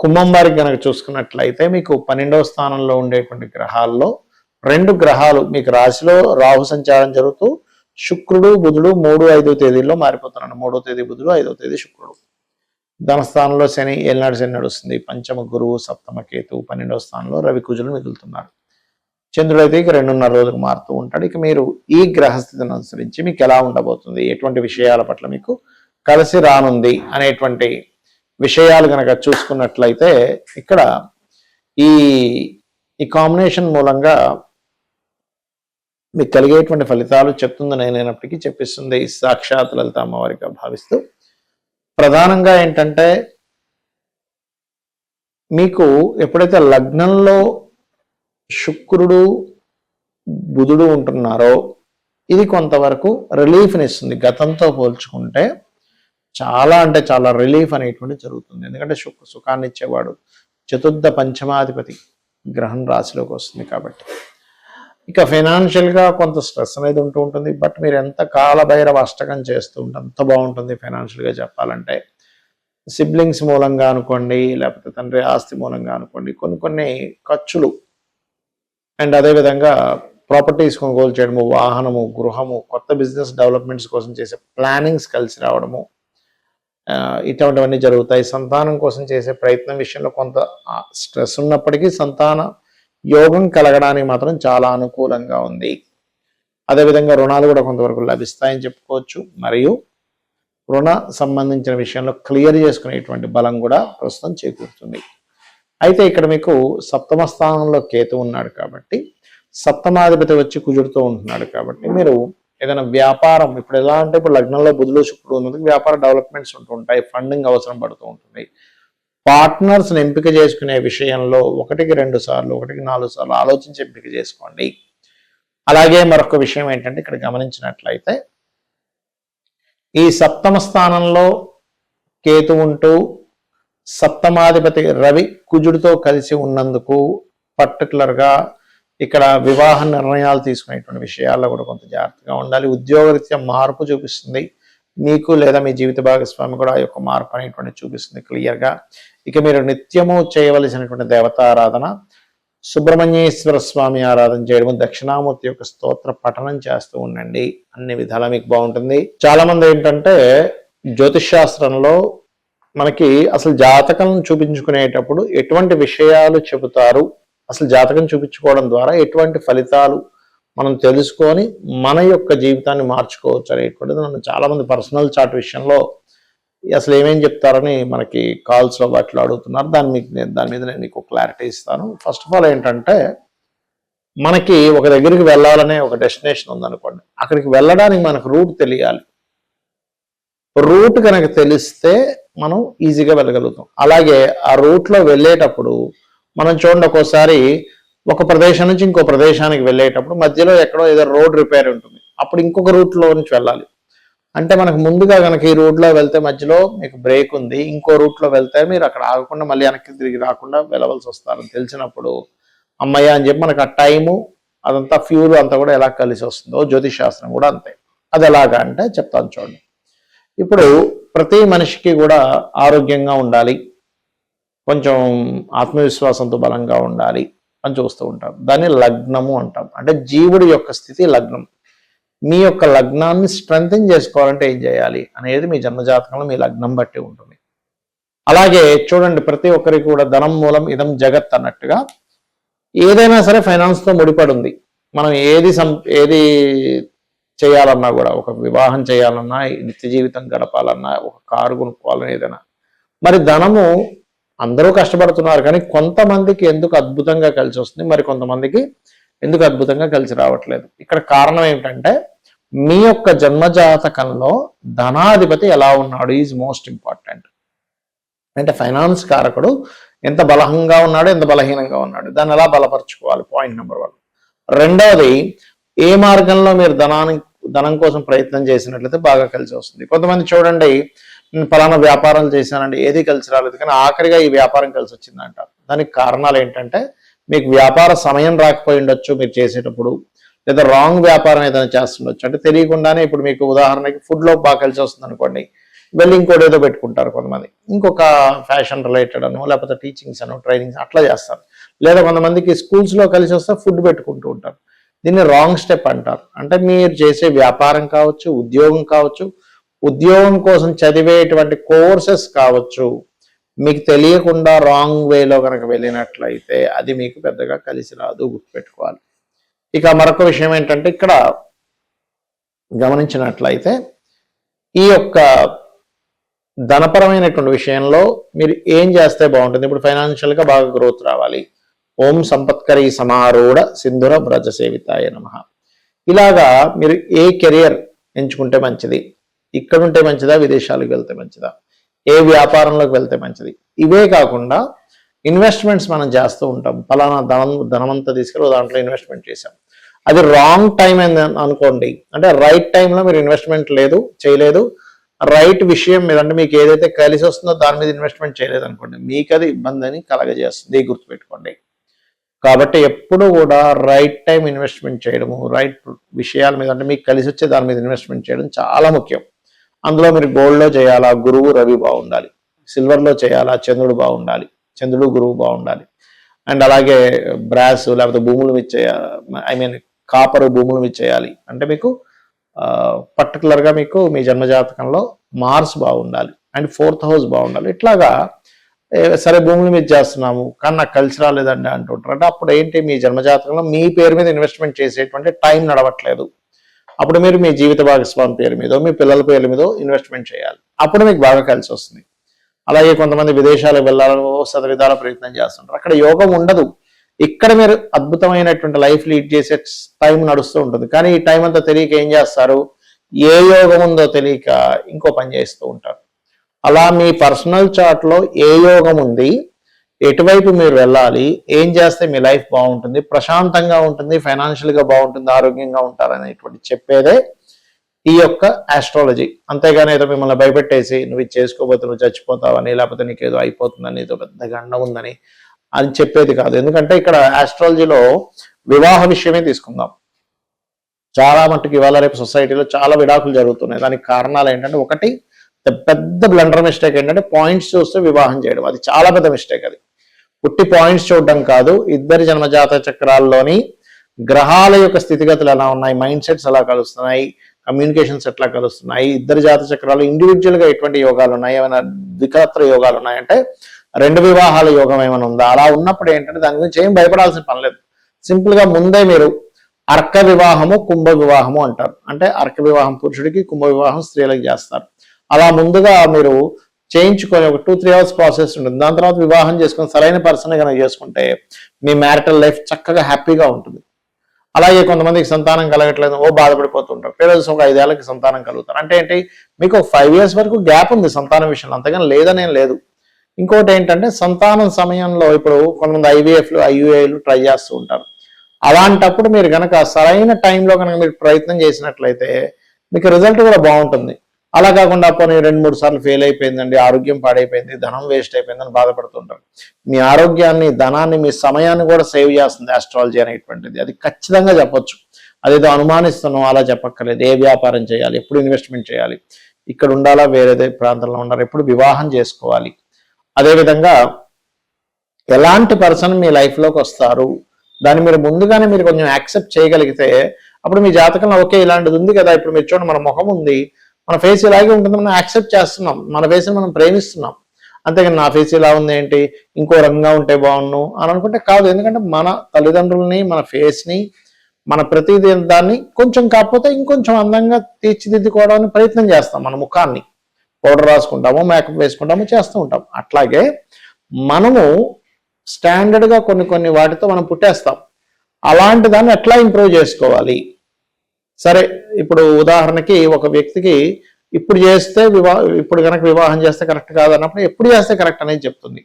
కుంభం వారికి గనక చూసుకున్నట్లయితే మీకు 12వ స్థానంలో ఉండేటువంటి గ్రహాల్లో 2 గ్రహాలు మీకు రాశిలో రాహు సంచారం జరుగుతూ శుక్రుడు బుధుడు 3, 5 తేదీల్లో మారిపోతున్నాడు. 3వ తేదీ బుధుడు, 5వ తేదీ శుక్రుడు. ధనస్థానంలో శని ఏలినాడు శని నడుస్తుంది. పంచమ గురువు, సప్తమ కేతు, 12వ స్థానంలో రవి కుజులు మిగులుతున్నారు. చంద్రుడు అయితే ఇక 2.5 రోజులకు మారుతూ ఉంటాడు. ఇక మీరు ఈ గ్రహస్థితిని అనుసరించి మీకు ఎలా ఉండబోతుంది, ఎటువంటి విషయాల పట్ల మీకు కలిసి రానుంది అనేటువంటి విషయాలు కనుక చూసుకున్నట్లయితే ఇక్కడ ఈ కాంబినేషన్ మూలంగా మీకు కలిగేటువంటి ఫలితాలు చెప్తుంది నేనైనప్పటికీ చెప్పిస్తుంది సాక్షాత్ లలిత అమ్మవారిగా భావిస్తూ, ప్రధానంగా ఏంటంటే మీకు ఎప్పుడైతే లగ్నంలో శుక్రుడు బుధుడు ఉంటున్నారో ఇది కొంతవరకు రిలీఫ్ని ఇస్తుంది. గతంతో పోల్చుకుంటే చాలా అంటే చాలా రిలీఫ్ అనేటువంటి జరుగుతుంది. ఎందుకంటే సుఖాన్ని ఇచ్చేవాడు చతుర్థ పంచమాధిపతి గ్రహం రాశిలోకి వస్తుంది కాబట్టి. ఇక ఫైనాన్షియల్గా కొంత స్ట్రెస్ అనేది ఉంటూ ఉంటుంది. బట్ మీరు ఎంత కాలభైరవ అష్టకం చేస్తూ ఉంటే అంత బాగుంటుంది ఫైనాన్షియల్గా చెప్పాలంటే. సిబ్లింగ్స్ మూలంగా అనుకోండి, లేకపోతే తండ్రి ఆస్తి మూలంగా అనుకోండి, కొన్ని ఖర్చులు అండ్ అదేవిధంగా ప్రాపర్టీస్ కొనుగోలు చేయడము, వాహనము, గృహము, కొత్త బిజినెస్ డెవలప్మెంట్స్ కోసం చేసే ప్లానింగ్స్ కలిసి రావడము, ఇటువంటివన్నీ జరుగుతాయి. సంతానం కోసం చేసే ప్రయత్నం విషయంలో కొంత స్ట్రెస్ ఉన్నప్పటికీ సంతాన యోగం కలగడానికి మాత్రం చాలా అనుకూలంగా ఉంది. అదేవిధంగా రుణాలు కూడా కొంతవరకు లభిస్తాయని చెప్పుకోవచ్చు. మరియు రుణ సంబంధించిన విషయంలో క్లియర్ చేసుకునేటువంటి బలం కూడా ప్రస్తుతం చేకూరుతుంది. అయితే ఇక్కడ మీకు సప్తమ స్థానంలో కేతు ఉన్నాడు కాబట్టి, సప్తమాధిపతి వచ్చి కుజుడుతూ ఉంటున్నాడు కాబట్టి మీరు ఏదైనా వ్యాపారం, ఇప్పుడు ఎలా అంటే ఇప్పుడు లగ్నంలో బుధుడు శుక్రుడు ఉన్నందుకు వ్యాపార డెవలప్మెంట్స్ ఉంటుంటాయి, ఫండింగ్ అవసరం పడుతూ ఉంటుంది. పార్ట్నర్స్ని ఎంపిక చేసుకునే విషయంలో 1కి 2 సార్లు 1కి 4 సార్లు ఆలోచించి ఎంపిక చేసుకోండి. అలాగే మరొక విషయం ఏంటంటే ఇక్కడ గమనించినట్లయితే ఈ సప్తమ స్థానంలో కేతు ఉంటూ సప్తమాధిపతి రవి కుజుడితో కలిసి ఉన్నందుకు పర్టికులర్గా ఇక్కడ వివాహ నిర్ణయాలు తీసుకునేటువంటి విషయాల్లో కూడా కొంత జాగ్రత్తగా ఉండాలి. ఉద్యోగరీత్యా మార్పు చూపిస్తుంది మీకు, లేదా మీ జీవిత భాగస్వామి కూడా ఆ యొక్క మార్పు అనేటువంటి చూపిస్తుంది క్లియర్గా. ఇక మీరు నిత్యము చేయవలసినటువంటి దేవతారాధన, సుబ్రహ్మణ్యేశ్వర స్వామి ఆరాధన చేయడం, దక్షిణామూర్తి యొక్క స్తోత్ర పఠనం చేస్తూ ఉండండి. అన్ని విధాలా మీకు బాగుంటుంది. చాలా మంది ఏంటంటే జ్యోతిష్ శాస్త్రంలో మనకి అసలు జాతకం చూపించుకునేటప్పుడు ఎటువంటి విషయాలు చెబుతారు, అసలు జాతకం చూపించుకోవడం ద్వారా ఎటువంటి ఫలితాలు మనం తెలుసుకొని మన యొక్క జీవితాన్ని మార్చుకోవచ్చు అనేటువంటిది నన్ను చాలా మంది పర్సనల్ చార్ట్ విషయంలో అసలు ఏమేం చెప్తారని మనకి కాల్స్లో వాటిలో అడుగుతున్నారు. దాని మీద నేను మీకు క్లారిటీ ఇస్తాను. ఫస్ట్ ఆఫ్ ఆల్ ఏంటంటే మనకి ఒక దగ్గరికి వెళ్ళాలనే ఒక డెస్టినేషన్ ఉందనుకోండి, అక్కడికి వెళ్ళడానికి మనకు రూట్ తెలియాలి. రూట్ కనుక తెలిస్తే మనం ఈజీగా వెళ్ళగలుగుతాం. అలాగే ఆ రూట్లో వెళ్ళేటప్పుడు మనం చూడండి, ఒక్కోసారి ఒక ప్రదేశం నుంచి ఇంకో ప్రదేశానికి వెళ్ళేటప్పుడు మధ్యలో ఎక్కడో ఏదో రోడ్ రిపేర్ ఉంటుంది, అప్పుడు ఇంకొక రూట్లో నుంచి వెళ్ళాలి. అంటే మనకు ముందుగా కనుక ఈ రూట్లో వెళ్తే మధ్యలో మీకు బ్రేక్ ఉంది, ఇంకో రూట్లో వెళ్తే మీరు అక్కడ ఆగకుండా మళ్ళీ వెనక్కి తిరిగి రాకుండా వెళ్ళవలసి వస్తారని తెలిసినప్పుడు అమ్మయ్య అని చెప్పి మనకు ఆ టైము అదంతా ఫ్యూల్ అంతా కూడా ఎలా కలిసి వస్తుందో జ్యోతిష్ శాస్త్రం కూడా అంతే. అది ఎలాగా అంటే చెప్తాను చూడండి. ఇప్పుడు ప్రతి మనిషికి కూడా ఆరోగ్యంగా ఉండాలి, కొంచెం ఆత్మవిశ్వాసంతో బలంగా ఉండాలి అని చూస్తూ ఉంటాం. దాన్ని లగ్నము అంటాం. అంటే జీవుడి యొక్క స్థితి లగ్నం. మీ యొక్క లగ్నాన్ని స్ట్రెంథెన్ చేసుకోవాలంటే ఏం చేయాలి అనేది మీ జన్మజాతకంలో మీ లగ్నం బట్టి ఉంటుంది. అలాగే చూడండి, ప్రతి ఒక్కరికి కూడా ధనం మూలం ఇదం జగత్ అన్నట్టుగా ఏదైనా సరే ఫైనాన్స్తో ముడిపడి ఉంది. మనం ఏది చేయాలన్నా కూడా, ఒక వివాహం చేయాలన్నా, నిత్య జీవితం గడపాలన్నా, ఒక కారు కొనుక్కోవాలన్నా, ఏదైనా మరి ధనము అందరూ కష్టపడుతున్నారు, కానీ కొంతమందికి ఎందుకు అద్భుతంగా కలిసి వస్తుంది, మరి కొంతమందికి ఎందుకు అద్భుతంగా కలిసి రావట్లేదు. ఇక్కడ కారణం ఏమిటంటే మీ యొక్క జన్మజాతకంలో ధనాధిపతి ఎలా ఉన్నాడు ఈజ్ మోస్ట్ ఇంపార్టెంట్. అంటే ఫైనాన్స్ కారకుడు ఎంత బలంగా ఉన్నాడు, ఎంత బలహీనంగా ఉన్నాడు, దాన్ని ఎలా బలపరుచుకోవాలి, పాయింట్ నెంబర్ 1. రెండవది, ఏ మార్గంలో మీరు ధనం కోసం ప్రయత్నం చేసినట్లయితే బాగా కలిసి వస్తుంది. కొంతమంది చూడండి, ఫలానా వ్యాపారాలు చేశానండి, ఏది కలిసి రాలేదు, కానీ ఆఖరిగా ఈ వ్యాపారం కలిసి వచ్చిందంట. దానికి కారణాలు ఏంటంటే మీకు వ్యాపార సమయం రాకపోయి ఉండొచ్చు మీరు చేసేటప్పుడు, లేదా రాంగ్ వ్యాపారం ఏదైనా చేస్తుండొచ్చు. అంటే తెలియకుండానే ఇప్పుడు మీకు ఉదాహరణకి ఫుడ్లో బాగా కలిసి వస్తుంది అనుకోండి, వెళ్ళి ఇంకోటి ఏదో పెట్టుకుంటారు కొంతమంది, ఇంకొక ఫ్యాషన్ రిలేటెడ్ అనో లేకపోతే టీచింగ్స్ అనో ట్రైనింగ్స్ అట్లా చేస్తారు. లేదా కొంతమందికి స్కూల్స్లో కలిసి వస్తే ఫుడ్ పెట్టుకుంటూ ఉంటారు. దీన్ని రాంగ్ స్టెప్ అంటారు. అంటే మీరు చేసే వ్యాపారం కావచ్చు, ఉద్యోగం కావచ్చు, ఉద్యోగం కోసం చదివేటువంటి కోర్సెస్ కావచ్చు, మీకు తెలియకుండా రాంగ్ వేలో కనుక వెళ్ళినట్లయితే అది మీకు పెద్దగా కలిసి రాదు, గుర్తుపెట్టుకోవాలి. ఇక మరొక విషయం ఏంటంటే ఇక్కడ గమనించినట్లయితే ఈ యొక్క ధనపరమైనటువంటి విషయంలో మీరు ఏం చేస్తే బాగుంటుంది. ఇప్పుడు ఫైనాన్షియల్గా బాగా గ్రోత్ రావాలి. ఓం సంపత్కరీ సమారూఢ సింధుర వ్రజ సేవితాయ నమః. ఇలాగా మీరు ఏ కెరియర్ ఎంచుకుంటే మంచిది, ఇక్కడ ఉంటే మంచిదా, విదేశాలకు వెళ్తే మంచిదా, ఏ వ్యాపారంలోకి వెళ్తే మంచిది, ఇవే కాకుండా ఇన్వెస్ట్మెంట్స్ మనం చేస్తూ ఉంటాం. ఫలానా ధనమంతా తీసుకెళ్ళి దాంట్లో ఇన్వెస్ట్మెంట్ చేశాం, అది రాంగ్ టైం అని అనుకోండి, అంటే రైట్ టైంలో మీరు ఇన్వెస్ట్మెంట్ చేయలేదు, రైట్ విషయం మీద అంటే మీకు ఏదైతే కలిసి వస్తుందో దాని మీద ఇన్వెస్ట్మెంట్ చేయలేదు అనుకోండి, మీకు అది ఇబ్బందిని కలగజేస్తుంది, గుర్తుపెట్టుకోండి. కాబట్టి ఎప్పుడు కూడా రైట్ టైం ఇన్వెస్ట్మెంట్ చేయడము, రైట్ విషయాల మీద అంటే మీకు కలిసి వచ్చే దాని మీద ఇన్వెస్ట్మెంట్ చేయడం చాలా ముఖ్యం. అందులో మీరు గోల్డ్లో చేయాలా, గురువు రవి బాగుండాలి. సిల్వర్లో చేయాలా, చంద్రుడు బాగుండాలి, చంద్రుడు గురువు బాగుండాలి. అండ్ అలాగే బ్రాస్ లేకపోతే భూముల మీద చేయాలి, కాపరు భూముల మీద చేయాలి. అంటే మీకు పర్టికులర్గా మీకు మీ జన్మజాతకంలో మార్స్ బాగుండాలి అండ్ 4th హౌస్ బాగుండాలి. ఇట్లాగా సరే భూముల మీద చేస్తున్నాము కానీ నాకు కలిసి రాలేదండి అంటుంటారు. అంటే అప్పుడు ఏంటి, మీ జన్మజాతకంలో మీ పేరు మీద ఇన్వెస్ట్మెంట్ చేసేటువంటి టైం నడవట్లేదు. అప్పుడు మీరు మీ జీవిత భాగస్వామి పేరు మీదో మీ పిల్లల పేర్ల మీదో ఇన్వెస్ట్మెంట్ చేయాలి, అప్పుడు మీకు బాగా కలిసి వస్తుంది. అలాగే కొంతమంది విదేశాలకు వెళ్ళాలని శతవిధాల ప్రయత్నం చేస్తుంటారు, అక్కడ యోగం ఉండదు. ఇక్కడ మీరు అద్భుతమైనటువంటి లైఫ్ లీడ్ చేసే టైం నడుస్తూ ఉంటుంది. కానీ ఈ టైం అంతా తెలియక ఏం చేస్తారు, ఏ యోగం ఉందో తెలియక ఇంకో పని చేస్తూ ఉంటారు. అలా మీ పర్సనల్ చార్ట్లో ఏ యోగం ఉంది, ఎటువైపు మీరు వెళ్ళాలి, ఏం చేస్తే మీ లైఫ్ బాగుంటుంది, ప్రశాంతంగా ఉంటుంది, ఫైనాన్షియల్గా బాగుంటుంది, ఆరోగ్యంగా ఉంటారనేటువంటి చెప్పేదే ఈ యొక్క ఆస్ట్రాలజీ. అంతేగాని ఏదో మిమ్మల్ని భయపెట్టేసి నువ్వు ఇది చేసుకోబోతే నువ్వు చచ్చిపోతావని, లేకపోతే నీకు ఏదో అయిపోతుందని, ఏదో పెద్ద గండం ఉందని అని చెప్పేది కాదు. ఎందుకంటే ఇక్కడ ఆస్ట్రాలజీలో వివాహ విషయమే తీసుకుందాం. చాలా మట్టుకు ఇవాళ రేపు సొసైటీలో చాలా విడాకులు జరుగుతున్నాయి. దానికి కారణాలు ఏంటంటే, ఒకటి పెద్ద బ్లండర్ మిస్టేక్ ఏంటంటే పాయింట్స్ చూస్తే వివాహం చేయడం. అది చాలా పెద్ద మిస్టేక్. అది పుట్టి పాయింట్స్ చూడడం కాదు, ఇద్దరి జన్మజాత చక్రాల్లోని గ్రహాల యొక్క స్థితిగతులు ఎలా ఉన్నాయి, మైండ్ సెట్స్ ఎలా కలుస్తున్నాయి, కమ్యూనికేషన్స్ ఎట్లా కలుస్తున్నాయి, ఇద్దరు జాత చక్రాలు ఇండివిజువల్గా ఎటువంటి యోగాలు ఉన్నాయి, ఏమైనా ద్వికత్ర యోగాలు ఉన్నాయంటే 2 వివాహాల యోగం ఏమైనా ఉందా, అలా ఉన్నప్పుడు ఏంటంటే దాని గురించి ఏం భయపడాల్సిన పని లేదు. సింపుల్గా ముందే మీరు అర్క వివాహము, కుంభ వివాహము అంటారు. అంటే అర్క వివాహం పురుషుడికి, కుంభ వివాహం స్త్రీలకు చేస్తారు. అలా ముందుగా మీరు చేయించుకొని ఒక 2-3 అవర్స్ ప్రాసెస్ ఉంటుంది. దాని తర్వాత వివాహం చేసుకొని సరైన పర్సన్ కనుక చేసుకుంటే మీ మ్యారిటల్ లైఫ్ చక్కగా హ్యాపీగా ఉంటుంది. అలాగే కొంతమందికి సంతానం కలగట్లేదు బాధపడిపోతుంటారు. పేరెంట్స్ ఒక 5 ఏళ్ళకి సంతానం కలుగుతారు. అంటే ఏంటి, మీకు ఒక 5 years వరకు గ్యాప్ ఉంది సంతానం విషయంలో, అంతగాని లేదనేం లేదు. ఇంకోటి ఏంటంటే సంతానం సమయంలో ఇప్పుడు కొంతమంది IVFలు, IUIలు ట్రై చేస్తూ ఉంటారు. అలాంటప్పుడు మీరు కనుక సరైన టైంలో కనుక మీరు ప్రయత్నం చేసినట్లయితే మీకు రిజల్ట్ కూడా బాగుంటుంది. అలా కాకుండా పోనీ 2-3 సార్లు ఫెయిల్ అయిపోయిందండి, ఆరోగ్యం పాడైపోయింది, ధనం వేస్ట్ అయిపోయిందని బాధపడుతుంటారు. మీ ఆరోగ్యాన్ని, ధనాన్ని, మీ సమయాన్ని కూడా సేవ్ చేస్తుంది ఆస్ట్రాలజీ అనేటువంటిది. అది ఖచ్చితంగా చెప్పొచ్చు. అదేదో అనుమానిస్తున్నాం అలా చెప్పక్కర్లేదు. ఏ వ్యాపారం చేయాలి, ఎప్పుడు ఇన్వెస్ట్మెంట్ చేయాలి, ఇక్కడ ఉండాలా వేరేదే ప్రాంతంలో ఉండాలి, ఎప్పుడు వివాహం చేసుకోవాలి, అదేవిధంగా ఎలాంటి పర్సన్ మీ లైఫ్లోకి వస్తారు, దాన్ని మీరు ముందుగానే మీరు కొంచెం యాక్సెప్ట్ చేయగలిగితే అప్పుడు మీ జాతకంలో ఓకే ఇలాంటిది ఉంది కదా, ఇప్పుడు మీరు చూడండి మన ముఖం ఉంది, మన ఫేస్ ఇలాగే ఉంటుంది, మనం యాక్సెప్ట్ చేస్తున్నాం, మన ఫేస్ని మనం ప్రేమిస్తున్నాం. అంతేగాని నా ఫేస్ ఇలా ఉంది ఏంటి, ఇంకో రంగా ఉంటే బాగుండు అని అనుకుంటే కాదు. ఎందుకంటే మన తల్లిదండ్రులని, మన ఫేస్ని, మన ప్రతి దాన్ని కొంచెం కాకపోతే ఇంకొంచెం అందంగా తీర్చిదిద్దుకోవడానికి ప్రయత్నం చేస్తాం. మన ముఖాన్ని పౌడర్ రాసుకుంటాము, మేకప్ వేసుకుంటాము, చేస్తూ ఉంటాం. అట్లాగే మనము స్టాండర్డ్గా కొన్ని వాటితో మనం పుట్టేస్తాం. అలాంటి దాన్ని ఎట్లా ఇంప్రూవ్ చేసుకోవాలి. సరే ఇప్పుడు ఉదాహరణకి ఒక వ్యక్తికి ఇప్పుడు చేస్తే ఇప్పుడు కనుక వివాహం చేస్తే కరెక్ట్ కాదు అన్నప్పుడు ఎప్పుడు చేస్తే కరెక్ట్ అనేది చెప్తుంది.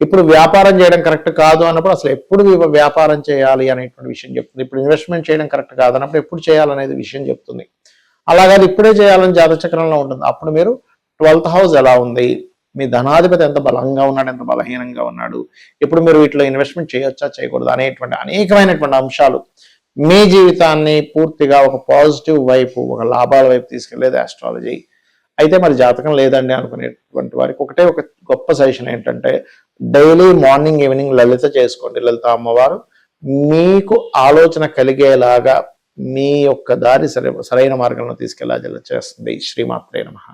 ఇప్పుడు వ్యాపారం చేయడం కరెక్ట్ కాదు అన్నప్పుడు అసలు ఎప్పుడు వ్యాపారం చేయాలి అనేటువంటి విషయం చెప్తుంది. ఇప్పుడు ఇన్వెస్ట్మెంట్ చేయడం కరెక్ట్ కాదు అన్నప్పుడు ఎప్పుడు చేయాలనేది విషయం చెప్తుంది. అలాగే ఇప్పుడే చేయాలని జాతచక్రంలో ఉంటుంది. అప్పుడు మీరు 12th హౌస్ ఎలా ఉంది, మీ ధనాధిపతి ఎంత బలంగా ఉన్నాడు, ఎంత బలహీనంగా ఉన్నాడు, ఇప్పుడు మీరు వీటిలో ఇన్వెస్ట్మెంట్ చేయొచ్చా చేయకూడదు అనేటువంటి అనేకమైనటువంటి అంశాలు మీ జీవితాన్ని పూర్తిగా ఒక పాజిటివ్ వైపు, ఒక లాభాల వైపు తీసుకెళ్లేది ఆస్ట్రాలజీ. అయితే మరి జాతకం లేదండి అనుకునేటువంటి వారికి ఒకటే ఒక గొప్ప సజెషన్ ఏంటంటే డైలీ మార్నింగ్ ఈవినింగ్ లలిత చేసుకోండి. లలిత అమ్మవారు మీకు ఆలోచన కలిగేలాగా మీ యొక్క దారి సరైన మార్గంలో తీసుకెళ్లా చేస్తుంది. శ్రీమాత్రే నమః.